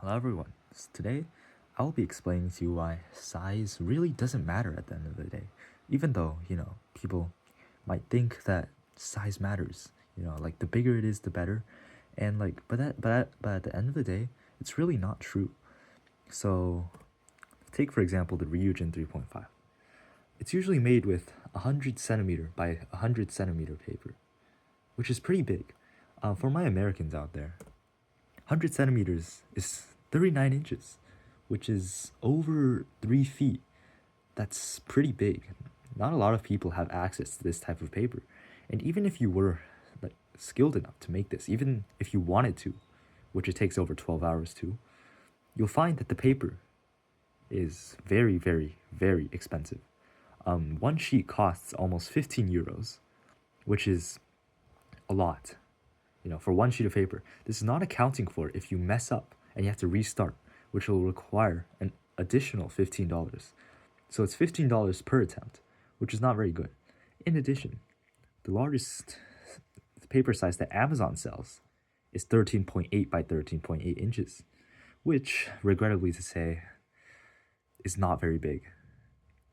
Hello everyone. Today I'll be explaining to you why size really doesn't matter at the end of the day. Even though, people might think that size matters. Like the bigger it is the better. And but at the end of the day, it's really not true. So take for example the Ryujin 3.5. It's usually made with 100 centimeter by 100 centimeter paper, which is pretty big. For my Americans out there, 100 centimeters is 39 inches, which is over 3 feet. That's pretty big. Not a lot of people have access to this type of paper. And even if you were skilled enough to make this, even if you wanted to, which it takes over 12 hours to, you'll find that the paper is very, very, very expensive. One sheet costs almost 15 euros, which is a lot. For one sheet of paper. This is not accounting for if you mess up and you have to restart, which will require an additional $15. So it's $15 per attempt, which is not very good. In addition, the largest paper size that Amazon sells is 13.8 by 13.8 inches, which, regrettably to say, is not very big.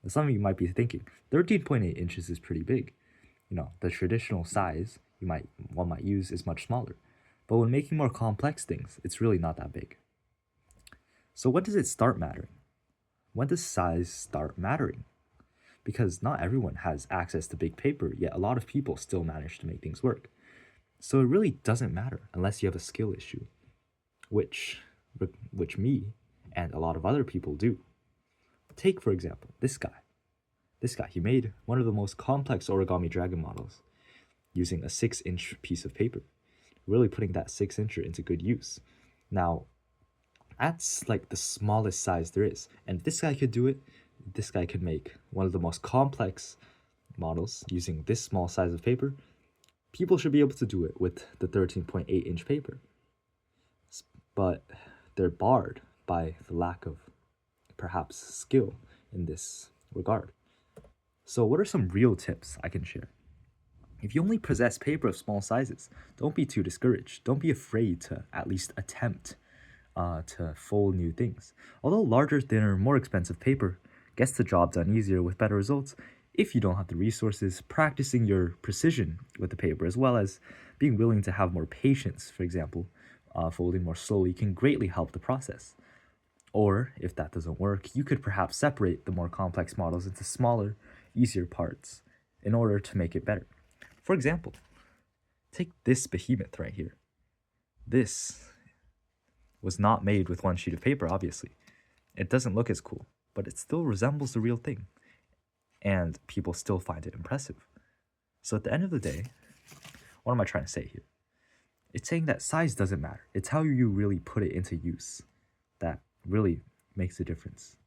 Some of you might be thinking, 13.8 inches is pretty big. The traditional size one might use is much smaller. But when making more complex things, it's really not that big. So when does it start mattering? When does size start mattering? Because not everyone has access to big paper, yet a lot of people still manage to make things work. So it really doesn't matter unless you have a skill issue, which me and a lot of other people do. Take, for example, this guy. He made one of the most complex origami dragon models using a 6-inch piece of paper, really putting that 6-incher into good use. Now, that's like the smallest size there is. And if this guy could do it, this guy could make one of the most complex models using this small size of paper. People should be able to do it with the 13.8-inch paper. But they're barred by the lack of perhaps skill in this regard. So what are some real tips I can share? If you only possess paper of small sizes, don't be too discouraged. Don't be afraid to at least attempt to fold new things. Although larger, thinner, more expensive paper gets the job done easier with better results, if you don't have the resources, practicing your precision with the paper as well as being willing to have more patience, for example, folding more slowly can greatly help the process. Or, if that doesn't work, you could perhaps separate the more complex models into smaller, easier parts in order to make it better. For example, take this behemoth right here. This was not made with one sheet of paper, obviously. It doesn't look as cool, but it still resembles the real thing. And people still find it impressive. So at the end of the day, what am I trying to say here? It's saying that size doesn't matter. It's how you really put it into use that really makes a difference.